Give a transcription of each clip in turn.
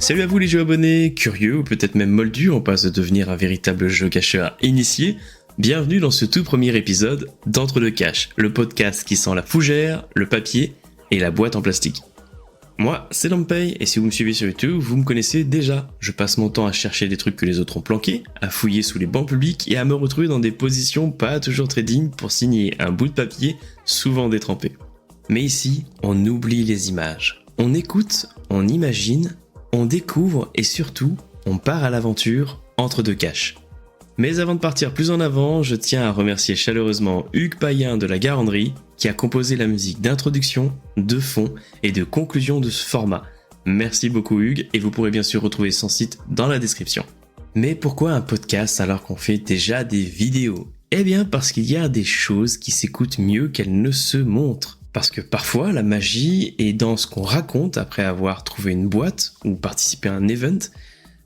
Salut à vous les jeux abonnés, curieux ou peut-être même moldus en passe de devenir un véritable géocacheur initié. Bienvenue dans ce tout premier épisode d'Entre deux caches, le podcast qui sent la fougère, le papier et la boîte en plastique. Moi, c'est Lampay et si vous me suivez sur YouTube, vous me connaissez déjà. Je passe mon temps à chercher des trucs que les autres ont planqués, à fouiller sous les bancs publics et à me retrouver dans des positions pas toujours très dignes pour signer un bout de papier souvent détrempé. Mais ici, on oublie les images. On écoute, on imagine, on découvre et surtout, on part à l'aventure entre deux caches. Mais avant de partir plus en avant, je tiens à remercier chaleureusement Hugues Payen de la Garandrie qui a composé la musique d'introduction, de fond et de conclusion de ce format. Merci beaucoup Hugues et vous pourrez bien sûr retrouver son site dans la description. Mais pourquoi un podcast alors qu'on fait déjà des vidéos ? Eh bien parce qu'il y a des choses qui s'écoutent mieux qu'elles ne se montrent. Parce que parfois, la magie est dans ce qu'on raconte après avoir trouvé une boîte ou participé à un event.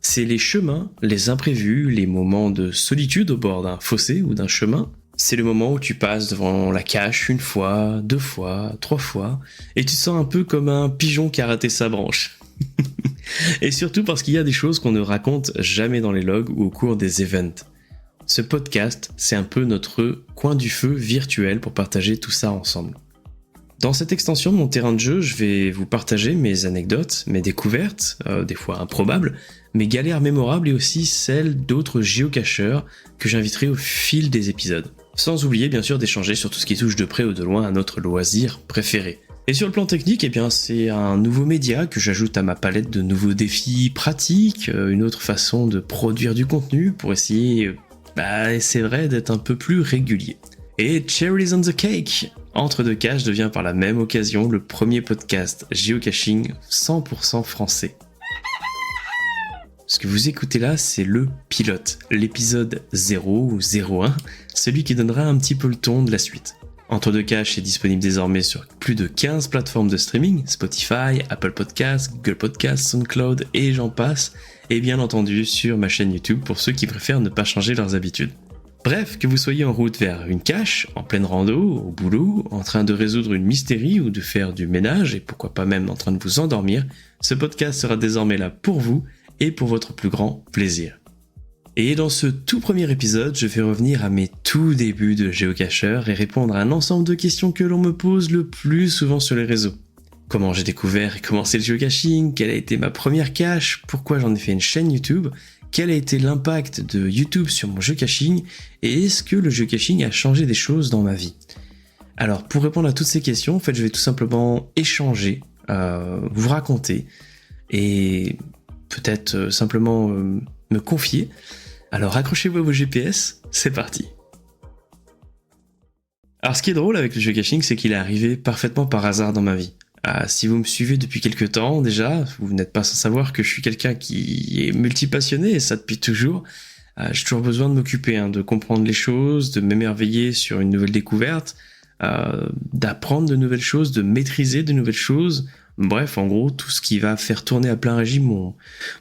C'est les chemins, les imprévus, les moments de solitude au bord d'un fossé ou d'un chemin. C'est le moment où tu passes devant la cache une fois, deux fois, trois fois, et tu te sens un peu comme un pigeon qui a raté sa branche. Et surtout parce qu'il y a des choses qu'on ne raconte jamais dans les logs ou au cours des events. Ce podcast, c'est un peu notre coin du feu virtuel pour partager tout ça ensemble. Dans cette extension de mon terrain de jeu, je vais vous partager mes anecdotes, mes découvertes, des fois improbables, mes galères mémorables et aussi celles d'autres géocacheurs que j'inviterai au fil des épisodes. Sans oublier bien sûr d'échanger sur tout ce qui touche de près ou de loin à notre loisir préféré. Et sur le plan technique, eh bien c'est un nouveau média que j'ajoute à ma palette de nouveaux défis pratiques, une autre façon de produire du contenu pour essayer, c'est vrai, d'être un peu plus régulier. Et cherries on the cake! Entre deux caches devient par la même occasion le premier podcast géocaching 100% français. Ce que vous écoutez là, c'est le pilote, l'épisode 0 ou 01, celui qui donnera un petit peu le ton de la suite. Entre deux caches est disponible désormais sur plus de 15 plateformes de streaming, Spotify, Apple Podcasts, Google Podcasts, SoundCloud et j'en passe, et bien entendu sur ma chaîne YouTube pour ceux qui préfèrent ne pas changer leurs habitudes. Bref, que vous soyez en route vers une cache, en pleine rando, au boulot, en train de résoudre une mystérie ou de faire du ménage, et pourquoi pas même en train de vous endormir, ce podcast sera désormais là pour vous et pour votre plus grand plaisir. Et dans ce tout premier épisode, je vais revenir à mes tout débuts de géocacheur et répondre à un ensemble de questions que l'on me pose le plus souvent sur les réseaux. Comment j'ai découvert et commencé le géocaching, quelle a été ma première cache, pourquoi j'en ai fait une chaîne YouTube, quel a été l'impact de YouTube sur mon geocaching et est-ce que le geocaching a changé des choses dans ma vie ? Alors pour répondre à toutes ces questions, en fait je vais tout simplement échanger, vous raconter et peut-être simplement me confier. Alors accrochez-vous à vos GPS, c'est parti. Alors ce qui est drôle avec le geocaching, c'est qu'il est arrivé parfaitement par hasard dans ma vie. Si vous me suivez depuis quelques temps déjà, vous n'êtes pas sans savoir que je suis quelqu'un qui est multipassionné et ça depuis toujours. J'ai toujours besoin de m'occuper, de comprendre les choses, de m'émerveiller sur une nouvelle découverte, d'apprendre de nouvelles choses, de maîtriser de nouvelles choses. Bref, en gros, tout ce qui va faire tourner à plein régime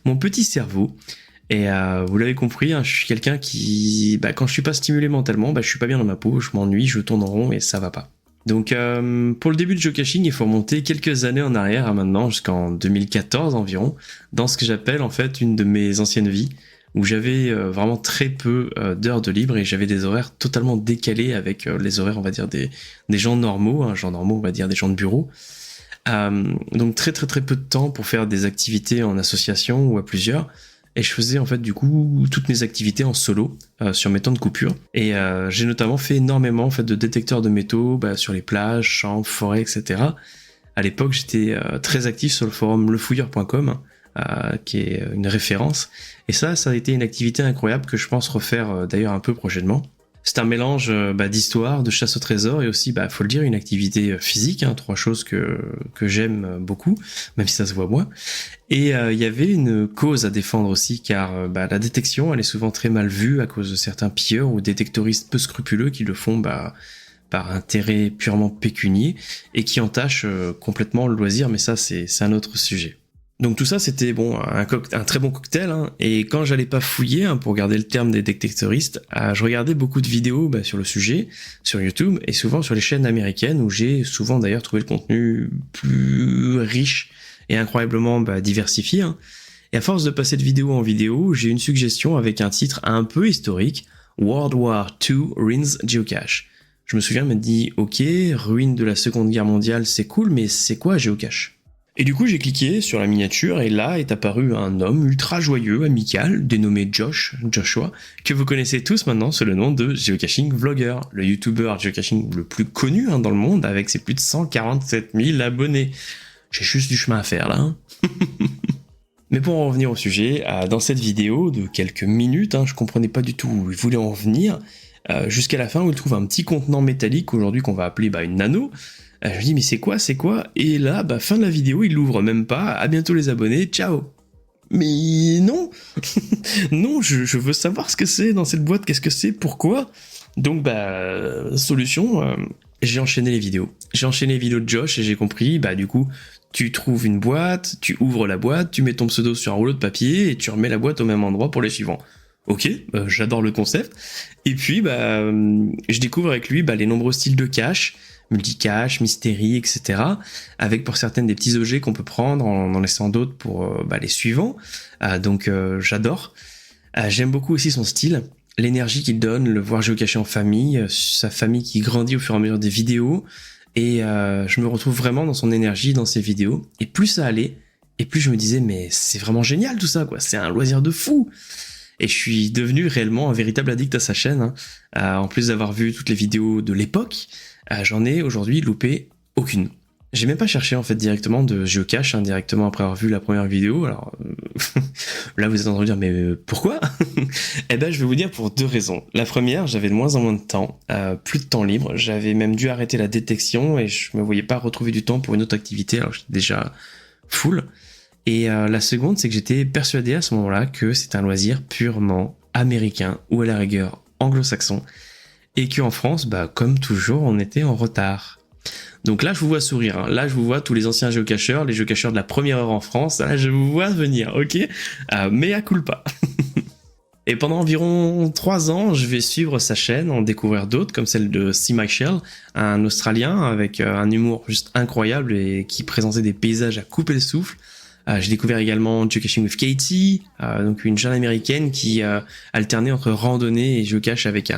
mon petit cerveau. Et vous l'avez compris, je suis quelqu'un qui, quand je suis pas stimulé mentalement, je suis pas bien dans ma peau, je m'ennuie, je tourne en rond et ça va pas. Donc pour le début du geocaching, il faut remonter quelques années en arrière maintenant, jusqu'en 2014 environ, dans ce que j'appelle en fait une de mes anciennes vies, où j'avais vraiment très peu d'heures de libre et j'avais des horaires totalement décalés avec les horaires on va dire des gens normaux, gens normaux on va dire des gens de bureau. Donc très très très peu de temps pour faire des activités en association ou à plusieurs. Et je faisais en fait du coup toutes mes activités en solo sur mes temps de coupure. Et j'ai notamment fait énormément en fait de détecteurs de métaux sur les plages, champs, forêts, etc. À l'époque, j'étais très actif sur le forum lefouilleur.com, qui est une référence. Et ça a été une activité incroyable que je pense refaire d'ailleurs un peu prochainement. C'est un mélange d'histoire, de chasse au trésor et aussi, faut le dire, une activité physique, trois choses que j'aime beaucoup, même si ça se voit moins. Et il y avait une cause à défendre aussi, car la détection, elle est souvent très mal vue à cause de certains pilleurs ou détectoristes peu scrupuleux qui le font par intérêt purement pécunier et qui entachent complètement le loisir, mais ça c'est un autre sujet. Donc tout ça c'était un très bon cocktail, et quand j'allais pas fouiller, pour garder le terme des détectoristes, je regardais beaucoup de vidéos sur le sujet, sur YouTube, et souvent sur les chaînes américaines où j'ai souvent d'ailleurs trouvé le contenu plus riche et incroyablement diversifié. Et à force de passer de vidéo en vidéo, j'ai une suggestion avec un titre un peu historique, World War II Ruins Geocache. Je me souviens, me dit, ok, ruine de la Seconde Guerre mondiale, c'est cool, mais c'est quoi Geocache? Et du coup, j'ai cliqué sur la miniature et là est apparu un homme ultra joyeux, amical, dénommé Joshua, que vous connaissez tous maintenant sous le nom de Geocaching Vlogger, le YouTuber geocaching le plus connu dans le monde avec ses plus de 147 000 abonnés. J'ai juste du chemin à faire là. Mais pour en revenir au sujet, dans cette vidéo de quelques minutes, je comprenais pas du tout où il voulait en venir, jusqu'à la fin où il trouve un petit contenant métallique aujourd'hui qu'on va appeler une nano. Je me dis mais c'est quoi? Et là, fin de la vidéo, il l'ouvre même pas. À bientôt les abonnés, ciao. Mais non, non, je veux savoir ce que c'est dans cette boîte, qu'est-ce que c'est, pourquoi. Donc solution, j'ai enchaîné les vidéos. J'ai enchaîné les vidéos de Josh et j'ai compris, du coup, tu trouves une boîte, tu ouvres la boîte, tu mets ton pseudo sur un rouleau de papier et tu remets la boîte au même endroit pour les suivants. Ok, j'adore le concept. Et puis, je découvre avec lui les nombreux styles de cache, multicache, mystérie, etc. Avec pour certaines des petits objets qu'on peut prendre en laissant d'autres pour les suivants. Donc j'adore. J'aime beaucoup aussi son style, l'énergie qu'il donne, le voir géocacher en famille, sa famille qui grandit au fur et à mesure des vidéos. Et je me retrouve vraiment dans son énergie, dans ses vidéos. Et plus ça allait, et plus je me disais mais c'est vraiment génial tout ça, quoi. C'est un loisir de fou. Et je suis devenu réellement un véritable addict à sa chaîne. En plus d'avoir vu toutes les vidéos de l'époque, j'en ai aujourd'hui loupé aucune. J'ai même pas cherché en fait directement de géocache, directement après avoir vu la première vidéo. Alors là vous êtes en train de dire mais pourquoi? Eh ben je vais vous dire pour deux raisons. La première, j'avais de moins en moins de temps, plus de temps libre. J'avais même dû arrêter la détection et je me voyais pas retrouver du temps pour une autre activité. Alors j'étais déjà full. Et la seconde, c'est que j'étais persuadé à ce moment-là que c'est un loisir purement américain ou à la rigueur anglo-saxon et qu'en France, comme toujours, on était en retard. Donc là, je vous vois sourire. Là, je vous vois tous les anciens géocacheurs, les géocacheurs de la première heure en France. Là, je vous vois venir, ok? Mais à culpa. Et pendant environ 3 ans, je vais suivre sa chaîne, en découvrir d'autres, comme celle de C. Michael, un Australien avec un humour juste incroyable et qui présentait des paysages à couper le souffle. J'ai découvert également Geocaching with Katie, donc une jeune américaine qui alternait entre randonnée et geocache avec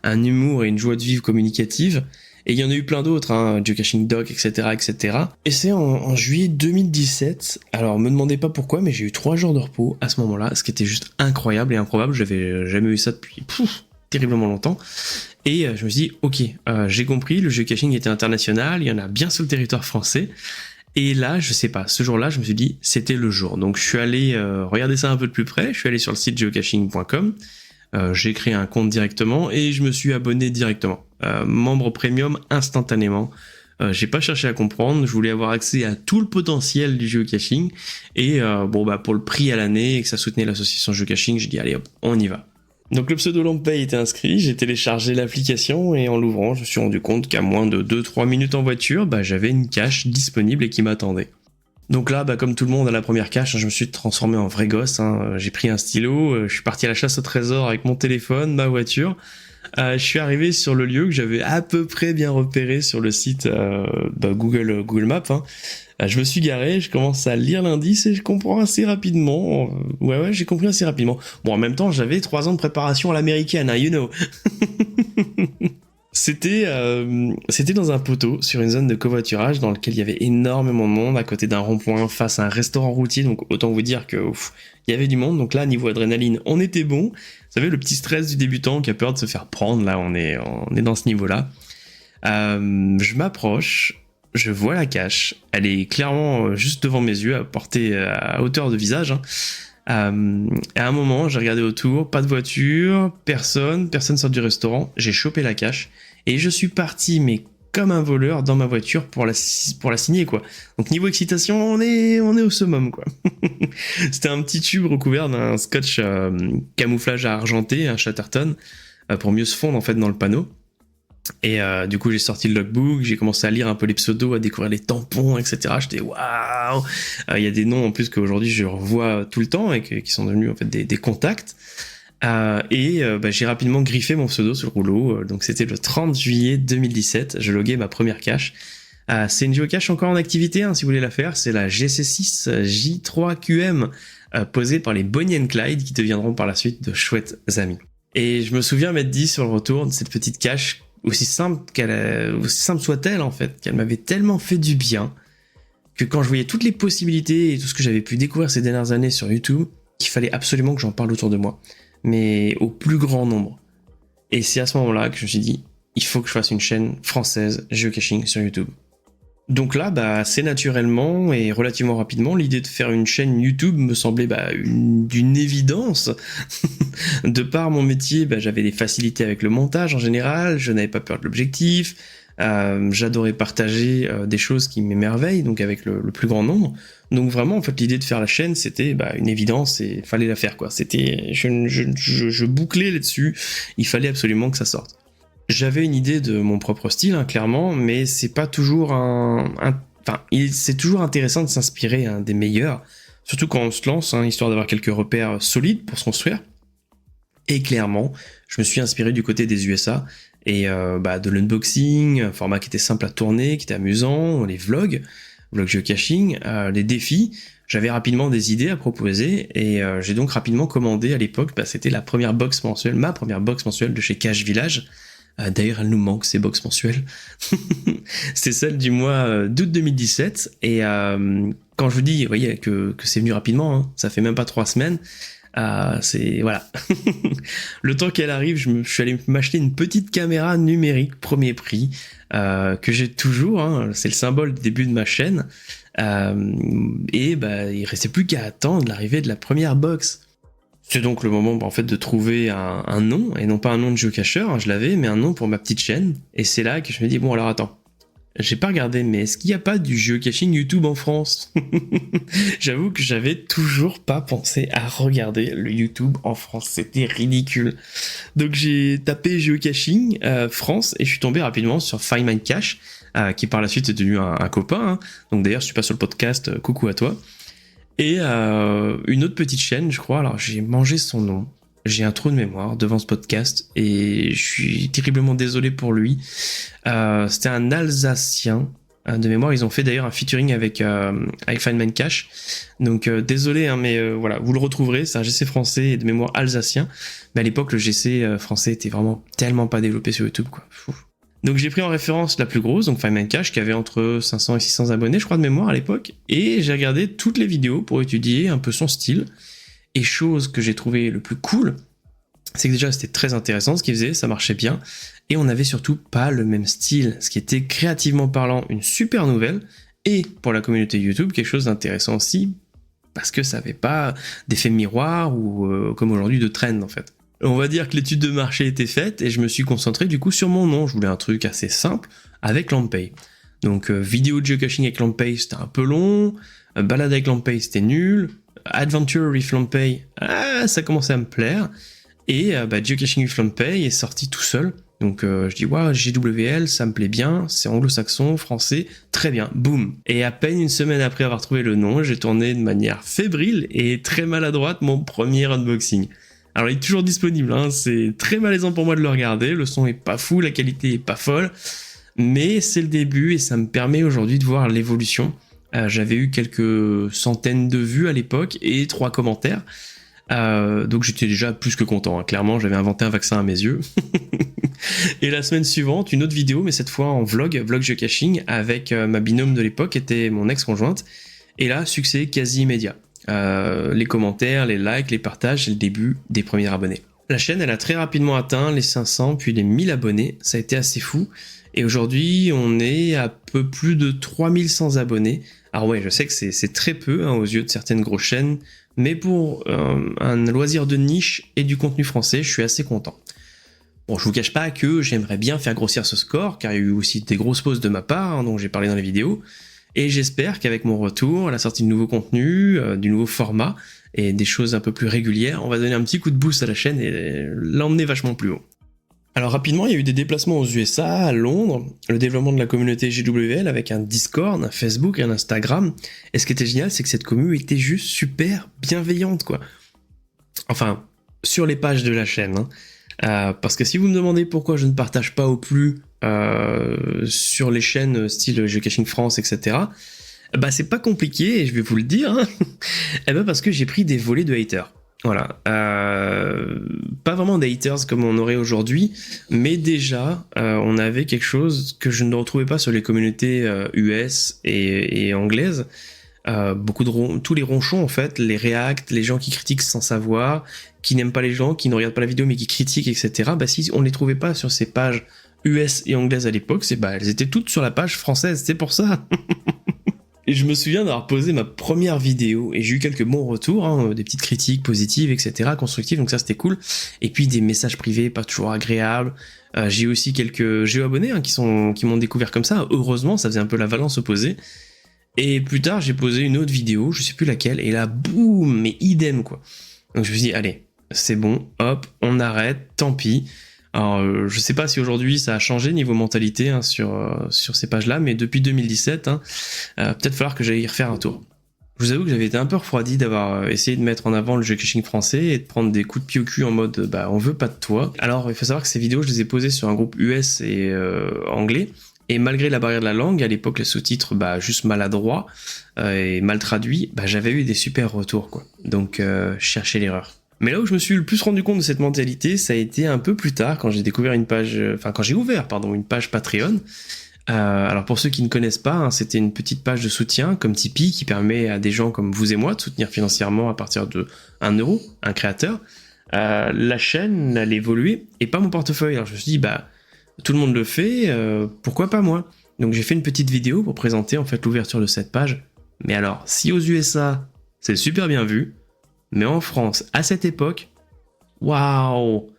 un humour et une joie de vivre communicative. Et il y en a eu plein d'autres, Geocaching Doc, etc., etc. Et c'est en juillet 2017. Alors, me demandez pas pourquoi, mais j'ai eu 3 jours de repos à ce moment-là, ce qui était juste incroyable et improbable. J'avais jamais eu ça depuis terriblement longtemps. Et je me suis dit, ok, j'ai compris, le geocaching était international, il y en a bien sur le territoire français. Et là, je sais pas, ce jour-là, je me suis dit, c'était le jour. Donc je suis allé regarder ça un peu de plus près, je suis allé sur le site geocaching.com, j'ai créé un compte directement et je me suis abonné directement. Membre premium instantanément. J'ai pas cherché à comprendre, je voulais avoir accès à tout le potentiel du geocaching. Et pour le prix à l'année et que ça soutenait l'association geocaching, j'ai dit allez hop, on y va. Donc le pseudo LongPay était inscrit, j'ai téléchargé l'application et en l'ouvrant, je me suis rendu compte qu'à moins de 2-3 minutes en voiture, j'avais une cache disponible et qui m'attendait. Donc là, comme tout le monde à la première cache, je me suis transformé en vrai gosse, j'ai pris un stylo, je suis parti à la chasse au trésor avec mon téléphone, ma voiture. Je suis arrivé sur le lieu que j'avais à peu près bien repéré sur le site Google Maps. Je me suis garé, je commence à lire l'indice et je comprends assez rapidement. Ouais, j'ai compris assez rapidement. Bon, en même temps, j'avais 3 ans de préparation à l'américaine, you know. C'était dans un poteau, sur une zone de covoiturage dans lequel il y avait énormément de monde, à côté d'un rond-point, face à un restaurant routier, donc autant vous dire que il y avait du monde. Donc là, niveau adrénaline, on était bon. Vous savez, le petit stress du débutant qui a peur de se faire prendre, là, on est dans ce niveau-là. Je m'approche, je vois la cache, elle est clairement juste devant mes yeux, à hauteur de visage. À un moment, j'ai regardé autour, pas de voiture, personne sort du restaurant, j'ai chopé la cache et je suis parti, mais comme un voleur dans ma voiture pour la signer, quoi. Donc niveau excitation, on est au summum, quoi. C'était un petit tube recouvert d'un scotch camouflage argenté, un Chatterton, pour mieux se fondre en fait dans le panneau. Et du coup j'ai sorti le logbook, j'ai commencé à lire un peu les pseudos, à découvrir les tampons, etc. J'étais waouh. Il y a des noms en plus qu'aujourd'hui je revois tout le temps et qui sont devenus en fait des contacts. J'ai rapidement griffé mon pseudo sur le rouleau. Donc c'était le 30 juillet 2017, je loguais ma première cache. C'est une géocache encore en activité, si vous voulez la faire, c'est la GC6 J3QM posés par les Bonnie and Clyde qui deviendront par la suite de chouettes amis. Et je me souviens m'être dit sur le retour de cette petite cache, aussi simple soit-elle en fait, qu'elle m'avait tellement fait du bien que quand je voyais toutes les possibilités et tout ce que j'avais pu découvrir ces dernières années sur YouTube, qu'il fallait absolument que j'en parle autour de moi, mais au plus grand nombre. Et c'est à ce moment-là que je me suis dit, il faut que je fasse une chaîne française géocaching sur YouTube. Donc là, assez naturellement et relativement rapidement, l'idée de faire une chaîne YouTube me semblait d'une évidence. De par mon métier, j'avais des facilités avec le montage en général, je n'avais pas peur de l'objectif, j'adorais partager des choses qui m'émerveillent, donc avec le plus grand nombre. Donc vraiment, en fait, l'idée de faire la chaîne, c'était une évidence et fallait la faire, quoi. C'était, je bouclais là-dessus, il fallait absolument que ça sorte. J'avais une idée de mon propre style, hein, clairement, mais c'est pas toujours c'est toujours intéressant de s'inspirer des meilleurs, surtout quand on se lance, hein, histoire d'avoir quelques repères solides pour se construire. Et clairement, je me suis inspiré du côté des USA et de l'unboxing, un format qui était simple à tourner, qui était amusant, les vlogs geocaching, les défis. J'avais rapidement des idées à proposer et j'ai donc rapidement commandé à l'époque, c'était ma première box mensuelle de chez Cache Village. D'ailleurs, elle nous manque, ces box mensuelles. C'est celle du mois d'août 2017. Et quand je vous dis, vous voyez, que c'est venu rapidement, hein, ça fait même pas 3 semaines. C'est voilà. Le temps qu'elle arrive, je suis allé m'acheter une petite caméra numérique premier prix que j'ai toujours. Hein, c'est le symbole du début de ma chaîne. Il restait plus qu'à attendre l'arrivée de la première box. C'est donc le moment en fait de trouver un nom, et non pas un nom de géocacheur, hein, je l'avais, mais un nom pour ma petite chaîne. Et c'est là que je me dis, bon alors attends, j'ai pas regardé, mais est-ce qu'il n'y a pas du geocaching YouTube en France? J'avoue que j'avais toujours pas pensé à regarder le YouTube en France, c'était ridicule. Donc j'ai tapé geocaching France, et je suis tombé rapidement sur Find My Cache, qui par la suite est devenu un copain. Hein. Donc d'ailleurs, si tu passes sur le podcast, coucou à toi. Et une autre petite chaîne, je crois, alors j'ai mangé son nom, j'ai un trou de mémoire devant ce podcast, et je suis terriblement désolé pour lui. C'était un Alsacien, de mémoire, ils ont fait d'ailleurs un featuring avec Find My Cache, donc désolé, hein, mais voilà, vous le retrouverez, c'est un GC français et de mémoire alsacien, mais à l'époque le GC français était vraiment tellement pas développé sur YouTube, quoi. Fou. Donc j'ai pris en référence la plus grosse, donc Find My Cache, qui avait entre 500 et 600 abonnés, je crois, de mémoire à l'époque, et j'ai regardé toutes les vidéos pour étudier un peu son style. Et chose que j'ai trouvé le plus cool, c'est que déjà c'était très intéressant ce qu'il faisait, ça marchait bien, et on n'avait surtout pas le même style, ce qui était créativement parlant une super nouvelle, et pour la communauté YouTube quelque chose d'intéressant aussi, parce que ça n'avait pas d'effet miroir ou comme aujourd'hui de trend en fait. On va dire que l'étude de marché était faite et je me suis concentré du coup sur mon nom. Je voulais un truc assez simple avec Lampay. Donc vidéo de geocaching avec Lampay c'était un peu long, balade avec Lampay c'était nul, Adventure with Lampay ça commençait à me plaire, et Geocaching with Lampay est sorti tout seul. Donc je dis waouh, GWL ça me plaît bien, c'est anglo-saxon, français, très bien, boum. Et à peine une semaine après avoir trouvé le nom, j'ai tourné de manière fébrile et très maladroite mon premier unboxing. Alors il est toujours disponible, hein, c'est très malaisant pour moi de le regarder, le son est pas fou, la qualité est pas folle, mais c'est le début et ça me permet aujourd'hui de voir l'évolution. J'avais eu quelques centaines de vues à l'époque et 3 commentaires, donc j'étais déjà plus que content, hein. Clairement j'avais inventé un vaccin à mes yeux. Et la semaine suivante, une autre vidéo, mais cette fois en vlog geocaching, avec ma binôme de l'époque, qui était mon ex-conjointe, et là, succès quasi immédiat. Les commentaires, les likes, les partages, c'est le début des premiers abonnés. La chaîne, elle a très rapidement atteint les 500 puis les 1000 abonnés, ça a été assez fou. Et aujourd'hui, on est à peu plus de 3100 abonnés. Alors ouais, je sais que c'est très peu aux yeux de certaines grosses chaînes, mais pour un loisir de niche et du contenu français, je suis assez content. Bon, je vous cache pas que j'aimerais bien faire grossir ce score, car il y a eu aussi des grosses pauses de ma part, dont j'ai parlé dans les vidéos. Et j'espère qu'avec mon retour, la sortie de nouveaux contenus, du nouveau format et des choses un peu plus régulières, on va donner un petit coup de boost à la chaîne et l'emmener vachement plus haut. Alors rapidement, il y a eu des déplacements aux USA, à Londres, le développement de la communauté GWL avec un Discord, un Facebook et un Instagram. Et ce qui était génial, c'est que cette commu était juste super bienveillante, quoi. Enfin, sur les pages de la chaîne, hein. Parce que si vous me demandez pourquoi je ne partage pas au plus sur les chaînes style Geocaching France, etc., Bah c'est pas compliqué, et je vais vous le dire, hein. Eh ben parce que j'ai pris des volets de haters. Voilà. Pas vraiment des haters comme on aurait aujourd'hui, mais déjà, on avait quelque chose que je ne retrouvais pas sur les communautés US et anglaises. Tous les ronchons en fait, les reacts, les gens qui critiquent sans savoir, qui n'aiment pas les gens, qui ne regardent pas la vidéo mais qui critiquent, etc. Bah si on les trouvait pas sur ces pages US et anglaises à l'époque, elles étaient toutes sur la page française, c'est pour ça. Et je me souviens d'avoir posé ma première vidéo et j'ai eu quelques bons retours, hein, des petites critiques positives, etc., constructives, donc ça c'était cool. Et puis des messages privés pas toujours agréables. J'ai aussi quelques géo-abonnés hein, qui m'ont découvert comme ça. Heureusement, ça faisait un peu la valence opposée. Et plus tard, j'ai posé une autre vidéo, je sais plus laquelle, et là, boum, mais idem quoi. Donc je me suis dit, allez, c'est bon, hop, on arrête, tant pis. Alors, je sais pas si aujourd'hui ça a changé niveau mentalité hein, sur ces pages-là, mais depuis 2017, hein, peut-être falloir que j'aille y refaire un tour. Je vous avoue que j'avais été un peu refroidi d'avoir essayé de mettre en avant le geocaching français et de prendre des coups de pied au cul en mode bah on veut pas de toi. Alors il faut savoir que ces vidéos je les ai posées sur un groupe US et anglais. Et malgré la barrière de la langue, à l'époque les sous-titres juste maladroits et mal traduits, j'avais eu des super retours quoi. Donc cherchez l'erreur. Mais là où je me suis le plus rendu compte de cette mentalité, ça a été un peu plus tard quand j'ai ouvert une page Patreon. Alors pour ceux qui ne connaissent pas, hein, c'était une petite page de soutien comme Tipeee qui permet à des gens comme vous et moi de soutenir financièrement à partir de 1€, un créateur. La chaîne, elle évoluait et pas mon portefeuille. Alors je me suis dit tout le monde le fait, pourquoi pas moi? Donc j'ai fait une petite vidéo pour présenter en fait l'ouverture de cette page. Mais alors, si aux USA c'est super bien vu, mais en France, à cette époque, waouh!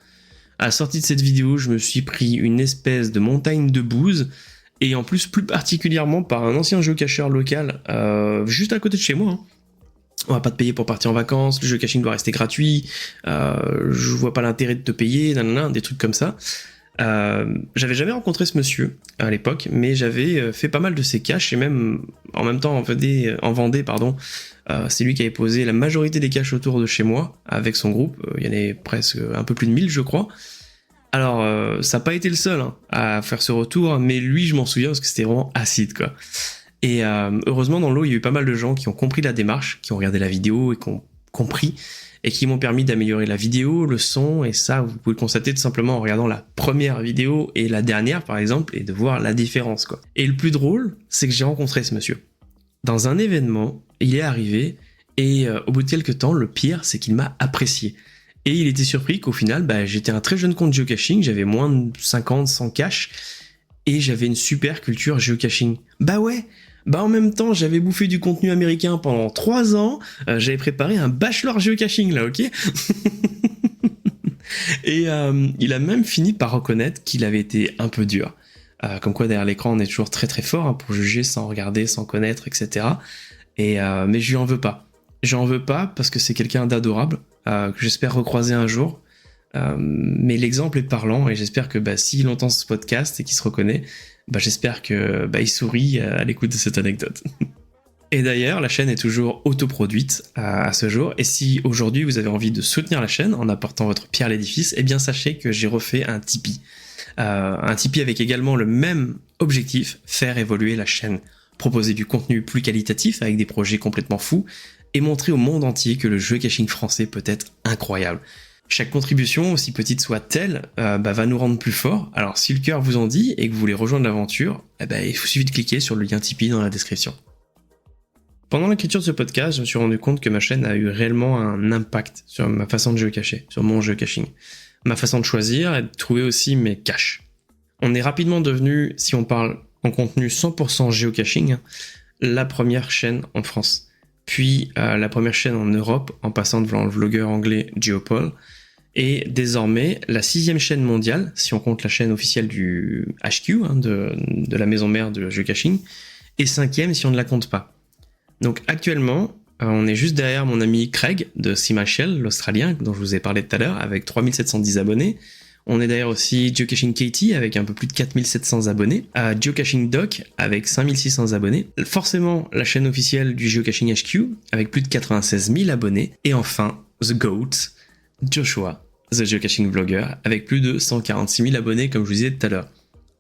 À la sortie de cette vidéo, je me suis pris une espèce de montagne de bouse, et en plus particulièrement par un ancien géocacheur local, juste à côté de chez moi. Hein. On va pas te payer pour partir en vacances, le geocaching doit rester gratuit, je vois pas l'intérêt de te payer, des trucs comme ça. J'avais jamais rencontré ce monsieur à l'époque, mais j'avais fait pas mal de ses caches et même en même temps en vendais. C'est lui qui avait posé la majorité des caches autour de chez moi avec son groupe. Il y en avait presque un peu plus de 1000 je crois. Alors ça n'a pas été le seul hein, à faire ce retour, mais lui je m'en souviens parce que c'était vraiment acide quoi. Et heureusement dans l'eau il y a eu pas mal de gens qui ont compris la démarche, qui ont regardé la vidéo et qui ont compris et qui m'ont permis d'améliorer la vidéo, le son, et ça, vous pouvez le constater tout simplement en regardant la première vidéo et la dernière, par exemple, et de voir la différence, quoi. Et le plus drôle, c'est que j'ai rencontré ce monsieur. Dans un événement, il est arrivé, et au bout de quelques temps, le pire, c'est qu'il m'a apprécié. Et il était surpris qu'au final, j'étais un très jeune compte geocaching, j'avais moins de 50, 100 caches, et j'avais une super culture geocaching. Ouais. En même temps, j'avais bouffé du contenu américain pendant 3 ans, j'avais préparé un bachelor geocaching là, ok. Et il a même fini par reconnaître qu'il avait été un peu dur. Comme quoi derrière l'écran on est toujours très très fort hein, pour juger sans regarder, sans connaître, etc. Mais je lui en veux pas. J'en veux pas parce que c'est quelqu'un d'adorable, que j'espère recroiser un jour. Mais l'exemple est parlant et j'espère que s'il entend ce podcast et qu'il se reconnaît, j'espère que il sourit à l'écoute de cette anecdote. Et d'ailleurs, la chaîne est toujours autoproduite à ce jour, et si aujourd'hui vous avez envie de soutenir la chaîne en apportant votre pierre à l'édifice, eh bien sachez que j'ai refait un Tipeee. Un Tipeee avec également le même objectif, faire évoluer la chaîne, proposer du contenu plus qualitatif avec des projets complètement fous, et montrer au monde entier que le geocaching français peut être incroyable. Chaque contribution, aussi petite soit-elle, va nous rendre plus forts. Alors si le cœur vous en dit et que vous voulez rejoindre l'aventure, il suffit de cliquer sur le lien Tipeee dans la description. Pendant l'écriture de ce podcast, je me suis rendu compte que ma chaîne a eu réellement un impact sur ma façon de géocacher, sur mon geocaching. Ma façon de choisir et de trouver aussi mes caches. On est rapidement devenu, si on parle en contenu 100% géocaching, la première chaîne en France. Puis la première chaîne en Europe, en passant devant le vlogueur anglais Geopol, et désormais la 6e chaîne mondiale, si on compte la chaîne officielle du HQ, de la maison mère de geocaching, et 5e si on ne la compte pas. Donc actuellement, on est juste derrière mon ami Craig de Seamachel, l'Australien, dont je vous ai parlé tout à l'heure, avec 3710 abonnés. On est derrière aussi Geocaching Katie avec un peu plus de 4700 abonnés, Geocaching Doc avec 5600 abonnés, forcément la chaîne officielle du Geocaching HQ avec plus de 96 000 abonnés, et enfin The GOAT, Joshua, The Geocaching Vlogger, avec plus de 146 000 abonnés comme je vous disais tout à l'heure.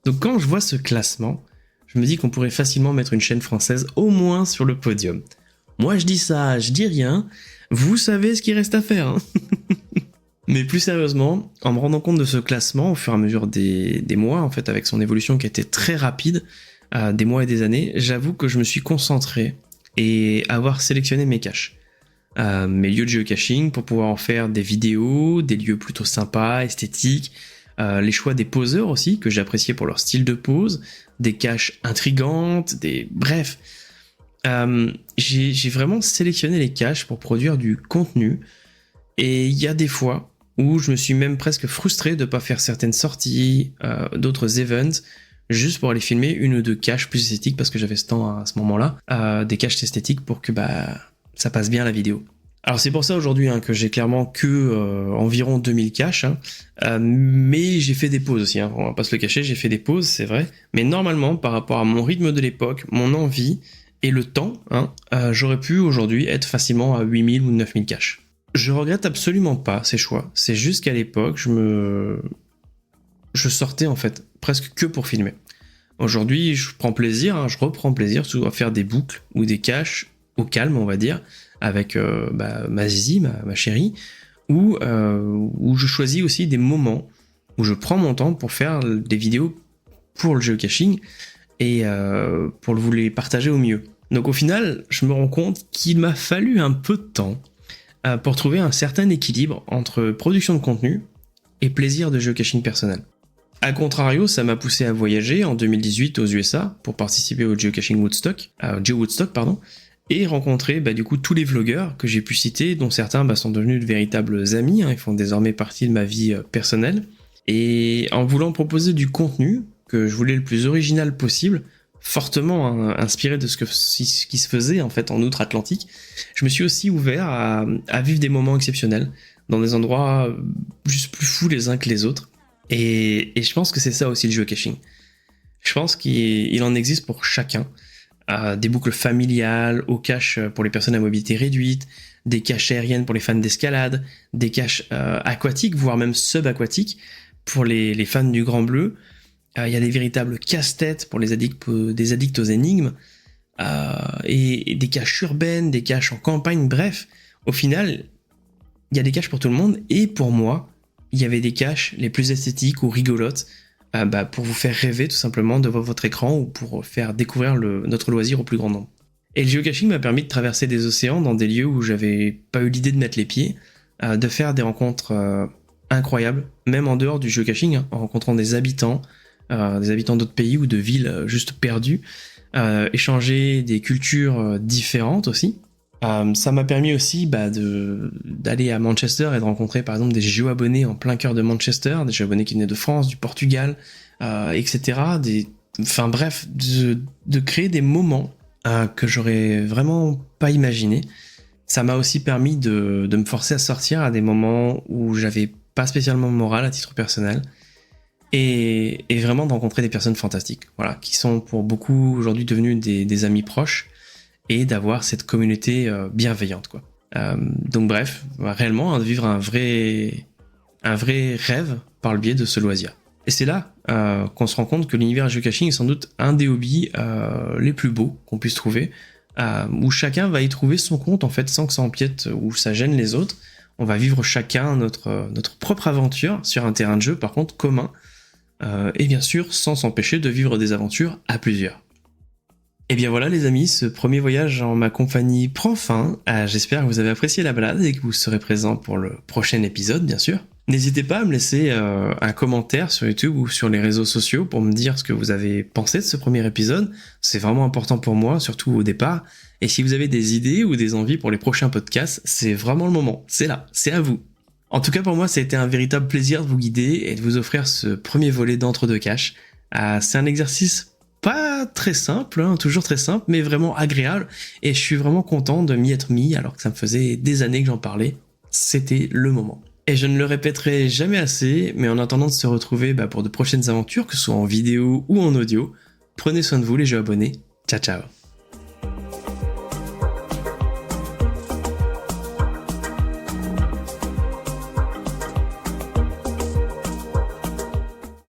Donc quand je vois ce classement, je me dis qu'on pourrait facilement mettre une chaîne française au moins sur le podium. Moi je dis ça, je dis rien, vous savez ce qu'il reste à faire. Hein. Mais plus sérieusement, en me rendant compte de ce classement au fur et à mesure des mois, en fait, avec son évolution qui a été très rapide, des mois et des années, j'avoue que je me suis concentré et avoir sélectionné mes caches. Mes lieux de géocaching pour pouvoir en faire des vidéos, des lieux plutôt sympas, esthétiques, les choix des poseurs aussi, que j'appréciais pour leur style de pose, des caches intrigantes, bref. J'ai vraiment sélectionné les caches pour produire du contenu, et il y a des fois où je me suis même presque frustré de ne pas faire certaines sorties, d'autres events, juste pour aller filmer une ou deux caches plus esthétiques, parce que j'avais ce temps à ce moment-là, des caches esthétiques pour que ça passe bien la vidéo. Alors c'est pour ça aujourd'hui que j'ai clairement environ 2000 caches, mais j'ai fait des pauses aussi, on va pas se le cacher, j'ai fait des pauses, c'est vrai, mais normalement par rapport à mon rythme de l'époque, mon envie et le temps, j'aurais pu aujourd'hui être facilement à 8000 ou 9000 caches. Je regrette absolument pas ces choix, c'est juste qu'à l'époque je sortais en fait presque que pour filmer. Aujourd'hui je reprends plaisir à faire des boucles ou des caches au calme on va dire, avec ma zizi, ma chérie, où je choisis aussi des moments où je prends mon temps pour faire des vidéos pour le geocaching et pour vous les partager au mieux. Donc au final, je me rends compte qu'il m'a fallu un peu de temps pour trouver un certain équilibre entre production de contenu et plaisir de geocaching personnel. A contrario, ça m'a poussé à voyager en 2018 aux USA pour participer au geocaching Woodstock, et rencontrer du coup tous les vlogueurs que j'ai pu citer, dont certains sont devenus de véritables amis, ils font désormais partie de ma vie personnelle. Et en voulant proposer du contenu que je voulais le plus original possible, fortement inspiré de ce qui se faisait en fait en outre-Atlantique, je me suis aussi ouvert à vivre des moments exceptionnels dans des endroits juste plus fous les uns que les autres. Et je pense que c'est ça aussi le geocaching. Je pense qu'il en existe pour chacun. Des boucles familiales, aux caches pour les personnes à mobilité réduite, des caches aériennes pour les fans d'escalade, des caches aquatiques, voire même subaquatiques pour les fans du Grand Bleu. Il y a des véritables casse-têtes pour des addicts aux énigmes, et des caches urbaines, des caches en campagne, bref. Au final, il y a des caches pour tout le monde, et pour moi, il y avait des caches les plus esthétiques ou rigolotes, pour vous faire rêver tout simplement devant votre écran ou pour faire découvrir notre loisir au plus grand nombre. Et le geocaching m'a permis de traverser des océans dans des lieux où j'avais pas eu l'idée de mettre les pieds, de faire des rencontres incroyables, même en dehors du geocaching, en rencontrant des habitants d'autres pays ou de villes juste perdues, échanger des cultures différentes aussi. Ça m'a permis aussi d'aller à Manchester et de rencontrer par exemple des géo-abonnés en plein cœur de Manchester, des géo-abonnés qui venaient de France, du Portugal, etc. De créer des moments que j'aurais vraiment pas imaginé. Ça m'a aussi permis de me forcer à sortir à des moments où j'avais pas spécialement le moral à titre personnel, et vraiment de rencontrer des personnes fantastiques, voilà, qui sont pour beaucoup aujourd'hui devenues des amis proches, et d'avoir cette communauté bienveillante, quoi. Donc bref, réellement de vivre un vrai rêve par le biais de ce loisir. Et c'est là qu'on se rend compte que l'univers geocaching est sans doute un des hobbies les plus beaux qu'on puisse trouver, où chacun va y trouver son compte en fait sans que ça empiète ou ça gêne les autres. On va vivre chacun notre propre aventure sur un terrain de jeu par contre commun, et bien sûr sans s'empêcher de vivre des aventures à plusieurs. Et bien voilà les amis, ce premier voyage en ma compagnie prend fin. J'espère que vous avez apprécié la balade et que vous serez présents pour le prochain épisode bien sûr. N'hésitez pas à me laisser un commentaire sur YouTube ou sur les réseaux sociaux pour me dire ce que vous avez pensé de ce premier épisode. C'est vraiment important pour moi, surtout au départ. Et si vous avez des idées ou des envies pour les prochains podcasts, c'est vraiment le moment. C'est là, c'est à vous. En tout cas pour moi, ça a été un véritable plaisir de vous guider et de vous offrir ce premier volet d'entre-deux caches. C'est un exercice pas très simple, toujours très simple, mais vraiment agréable, et je suis vraiment content de m'y être mis, alors que ça me faisait des années que j'en parlais. C'était le moment. Et je ne le répéterai jamais assez, mais en attendant de se retrouver pour de prochaines aventures, que ce soit en vidéo ou en audio, prenez soin de vous les jeux abonnés. Ciao ciao.